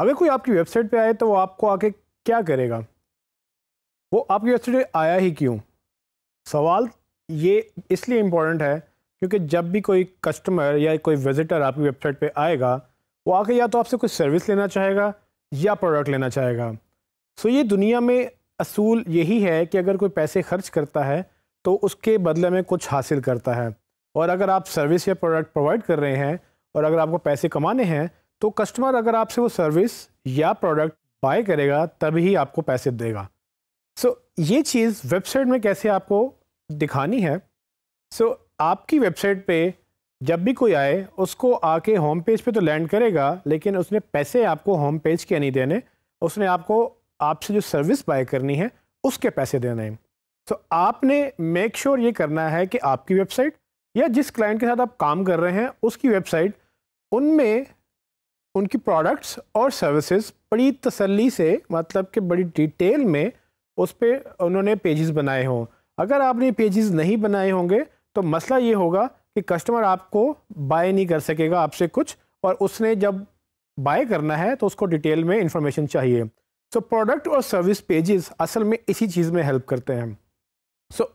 अगर कोई आपकी वेबसाइट पे आए तो वो आपको आके क्या करेगा? वो आपकी वेबसाइट पे आया ही क्यों? सवाल ये इसलिए इम्पोर्टेंट है क्योंकि जब भी कोई कस्टमर या कोई विजिटर आपकी वेबसाइट पे आएगा, वो आके या तो आपसे कुछ सर्विस लेना चाहेगा या प्रोडक्ट लेना चाहेगा। सो ये दुनिया में असूल यही है कि अगर कोई पैसे खर्च करता है तो उसके बदले में कुछ हासिल करता है। और अगर आप सर्विस या प्रोडक्ट प्रोवाइड कर रहे हैं और अगर आपको पैसे कमाने हैं तो कस्टमर अगर आपसे वो सर्विस या प्रोडक्ट बाय करेगा तभी आपको पैसे देगा। सो ये चीज़ वेबसाइट में कैसे आपको दिखानी है? आपकी वेबसाइट पे जब भी कोई आए उसको आके होम पेज पे तो लैंड करेगा, लेकिन उसने पैसे आपको होम पेज के नहीं देने, उसने आपसे जो सर्विस बाय करनी है उसके पैसे देने हैं। आपने मेक श्योर ये करना है कि आपकी वेबसाइट या जिस क्लाइंट के साथ आप काम कर रहे हैं उसकी वेबसाइट, उनमें उनकी प्रोडक्ट्स और सर्विसेज बड़ी तसल्ली से, मतलब कि बड़ी डिटेल में उस पर उन्होंने पेजेस बनाए हों। अगर आपने पेजेस नहीं बनाए होंगे तो मसला ये होगा कि कस्टमर आपको बाय नहीं कर सकेगा आपसे कुछ, और उसने जब बाय करना है तो उसको डिटेल में इंफॉर्मेशन चाहिए। प्रोडक्ट और सर्विस पेजेस असल में इसी चीज़ में हेल्प करते हैं।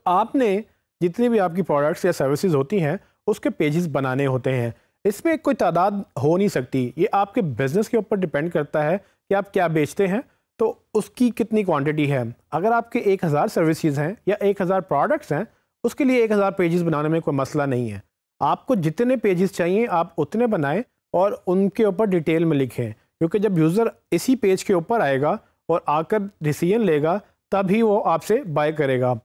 आपने जितनी भी आपकी प्रोडक्ट्स या सर्विसेज होती हैं उसके पेजेस बनाने होते हैं। इसमें कोई तादाद हो नहीं सकती, ये आपके बिज़नेस के ऊपर डिपेंड करता है कि आप क्या बेचते हैं तो उसकी कितनी क्वांटिटी है। अगर आपके 1000 सर्विसेज हैं या 1000 प्रोडक्ट्स हैं, उसके लिए 1000 पेजेस बनाने में कोई मसला नहीं है। आपको जितने पेजेस चाहिए आप उतने बनाएं और उनके ऊपर डिटेल में लिखें, क्योंकि जब यूज़र इसी पेज के ऊपर आएगा और आकर डिसीजन लेगा तभी वो आपसे बाय करेगा।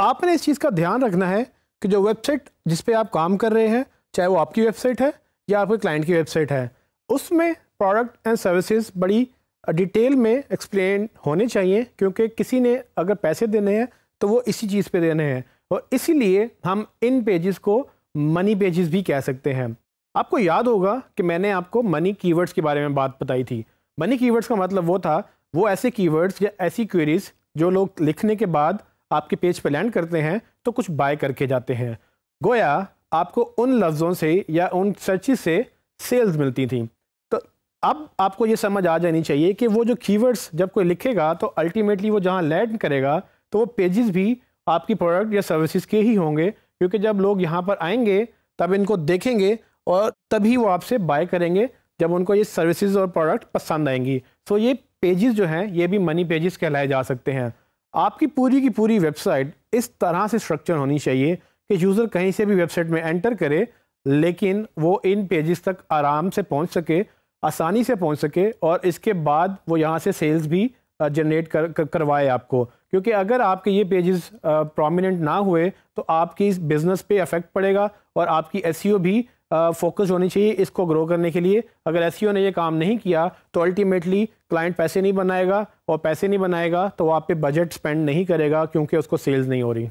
आपने इस चीज़ का ध्यान रखना है कि जो वेबसाइट जिस पे आप काम कर रहे हैं, चाहे वो आपकी वेबसाइट है या आपके क्लाइंट की वेबसाइट है, उसमें प्रोडक्ट एंड सर्विसेज बड़ी डिटेल में एक्सप्लेन होने चाहिए, क्योंकि किसी ने अगर पैसे देने हैं तो वो इसी चीज़ पे देने हैं, और इसीलिए हम इन पेजेस को मनी पेजेस भी कह सकते हैं। आपको याद होगा कि मैंने आपको मनी कीवर्ड्स के बारे में बात बताई थी। मनी कीवर्ड्स का मतलब वो ऐसे कीवर्ड्स या ऐसी क्वेरीज जो लोग लिखने के बाद आपके पेज पे लैंड करते हैं तो कुछ बाय करके जाते हैं। गोया आपको उन लफ्ज़ों से या उन सर्चेस से सेल्स मिलती थी। तो अब आपको ये समझ आ जानी चाहिए कि वो जो कीवर्ड्स जब कोई लिखेगा तो अल्टीमेटली वो जहाँ लैंड करेगा तो वो पेजेस भी आपकी प्रोडक्ट या सर्विसेज के ही होंगे, क्योंकि जब लोग यहाँ पर आएंगे तब इनको देखेंगे और तभी वो आपसे बाय करेंगे जब उनको ये सर्विसेज और प्रोडक्ट पसंद आएंगी। ये पेजेस जो हैं ये भी मनी पेजेस कहलाए जा सकते हैं। आपकी पूरी की पूरी वेबसाइट इस तरह से स्ट्रक्चर होनी चाहिए कि यूज़र कहीं से भी वेबसाइट में एंटर करे लेकिन वो इन पेजेस तक आराम से पहुंच सके, आसानी से पहुंच सके, और इसके बाद वो यहाँ से सेल्स भी जनरेट करवाए आपको। क्योंकि अगर आपके ये पेजेस प्रोमिनेंट ना हुए तो आपकी इस बिज़नेस पे अफेक्ट पड़ेगा और आपकी एसईओ भी फोकस होनी चाहिए इसको ग्रो करने के लिए। अगर एसईओ ने ये काम नहीं किया तो अल्टीमेटली क्लाइंट पैसे नहीं बनाएगा, और पैसे नहीं बनाएगा तो वो आप पे बजट स्पेंड नहीं करेगा क्योंकि उसको सेल्स नहीं हो रही।